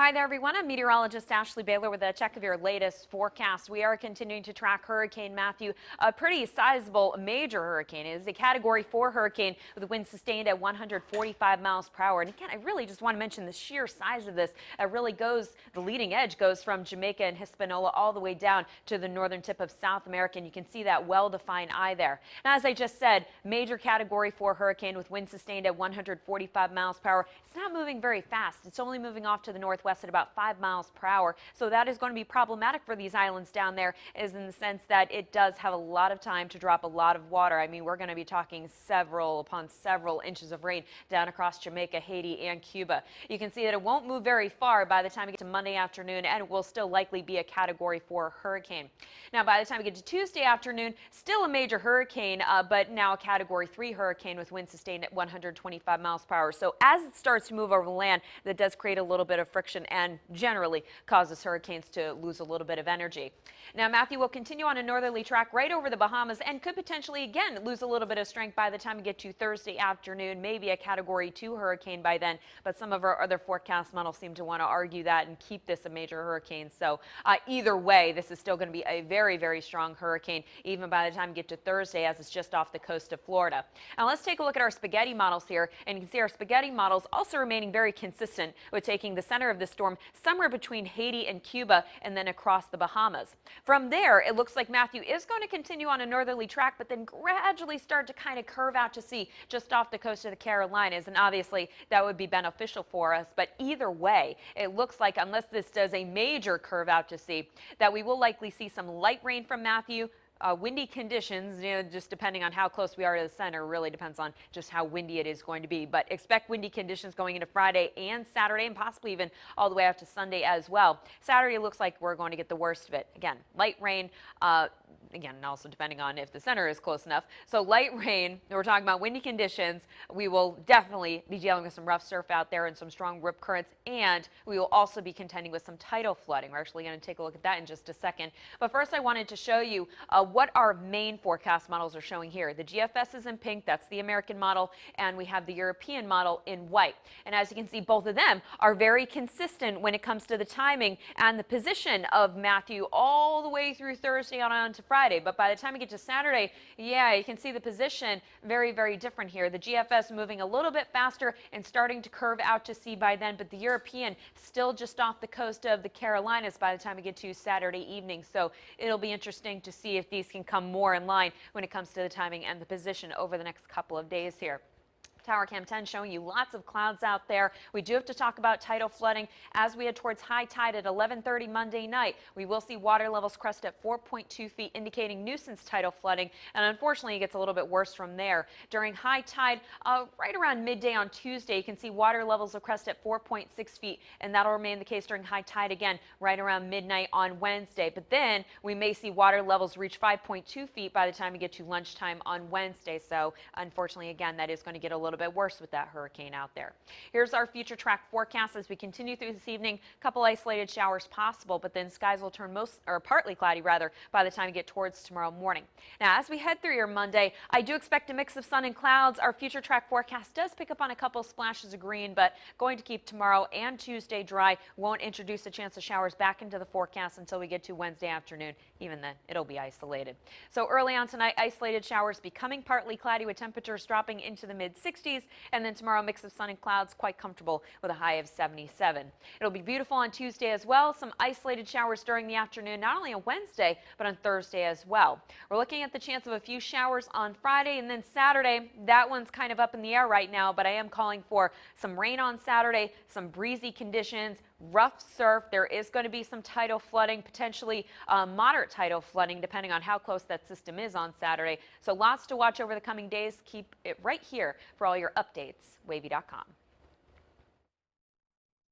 Hi there, everyone. I'm meteorologist Ashley Baylor with a check of your latest forecast. We are continuing to track Hurricane Matthew, a pretty sizable major hurricane. It is a Category 4 hurricane with winds sustained at 145 miles per hour. And again, I really just want to mention the sheer size of this. It really goes, the leading edge goes from Jamaica and Hispaniola all the way down to the northern tip of South America. And you can see that well-defined eye there. Now, as I just said, major Category 4 hurricane with winds sustained at 145 miles per hour. It's not moving very fast. It's only moving off to the northwest at about 5 miles per hour. So that is going to be problematic for these islands down there, is in the sense that it does have a lot of time to drop a lot of water. I mean, we're going to be talking several upon several inches of rain down across Jamaica, Haiti, and Cuba. You can see that it won't move very far by the time we get to Monday afternoon, and it will still likely be a Category 4 hurricane. Now, by the time we get to Tuesday afternoon, still a major hurricane, but now a Category 3 hurricane with winds sustained at 125 miles per hour. So as it starts to move over the land, that does create a little bit of friction and generally causes hurricanes to lose a little bit of energy. Now, Matthew will continue on a northerly track right over the Bahamas and could potentially again lose a little bit of strength by the time we get to Thursday afternoon, maybe a Category 2 hurricane by then, but some of our other forecast models seem to want to argue that and keep this a major hurricane. So either way, this is still going to be a very, very strong hurricane even by the time we get to Thursday, as it's just off the coast of Florida. Now, let's take a look at our spaghetti models here, and you can see our spaghetti models also remaining very consistent with taking the center of the storm somewhere between Haiti and Cuba and then across the Bahamas. From there, it looks like Matthew is going to continue on a northerly track, but then gradually start to kind of curve out to sea just off the coast of the Carolinas. And obviously, that would be beneficial for us. But either way, it looks like unless this does a major curve out to sea, that we will likely see some light rain from Matthew. Windy conditions, just depending on how close we are to the center, really depends on just how windy it is going to be. But expect windy conditions going into Friday and Saturday, and possibly even all the way up to Sunday as well. Saturday looks like we're going to get the worst of it. Again, light rain. Again, also depending on if the center is close enough. So light rain, we're talking about windy conditions. We will definitely be dealing with some rough surf out there and some strong rip currents, and we will also be contending with some tidal flooding. We're actually going to take a look at that in just a second. But first, I wanted to show you what our main forecast models are showing here. The GFS is in pink, that's the American model, and we have the European model in white. And as you can see, both of them are very consistent when it comes to the timing and the position of Matthew all the way through Thursday on to Friday. But by the time we get to Saturday, yeah, you can see the position very, very different here. The GFS moving a little bit faster and starting to curve out to sea by then, but the European still just off the coast of the Carolinas by the time we get to Saturday evening. So it'll be interesting to see if these can come more in line when it comes to the timing and the position over the next couple of days here. Tower Cam 10 showing you lots of clouds out there. We do have to talk about tidal flooding as we head towards high tide at 11:30 Monday night. We will see water levels crest at 4.2 feet, indicating nuisance tidal flooding, and unfortunately it gets a little bit worse from there. During high tide, right around midday on Tuesday, you can see water levels will crest at 4.6 feet, and that'll remain the case during high tide again right around midnight on Wednesday. But then we may see water levels reach 5.2 feet by the time we get to lunchtime on Wednesday. So unfortunately, again, that is going to get a little bit worse with that hurricane out there. Here's our future track forecast as we continue through this evening. A couple isolated showers possible, but then skies will turn partly cloudy rather by the time we get towards tomorrow morning. Now, as we head through your Monday, I do expect a mix of sun and clouds. Our future track forecast does pick up on a couple splashes of green, but going to keep tomorrow and Tuesday dry. Won't introduce a chance of showers back into the forecast until we get to Wednesday afternoon. Even then, it'll be isolated. So early on tonight, isolated showers becoming partly cloudy with temperatures dropping into the mid-60s. And then tomorrow, mix of sun and clouds, quite comfortable with a high of 77. It'll be beautiful on Tuesday as well. Some isolated showers during the afternoon, not only on Wednesday, but on Thursday as well. We're looking at the chance of a few showers on Friday, and then Saturday, that one's kind of up in the air right now, but I am calling for some rain on Saturday, some breezy conditions, rough surf. There is going to be some tidal flooding, potentially moderate tidal flooding, depending on how close that system is on Saturday. So lots to watch over the coming days. Keep it right here for all your updates. Wavy.com.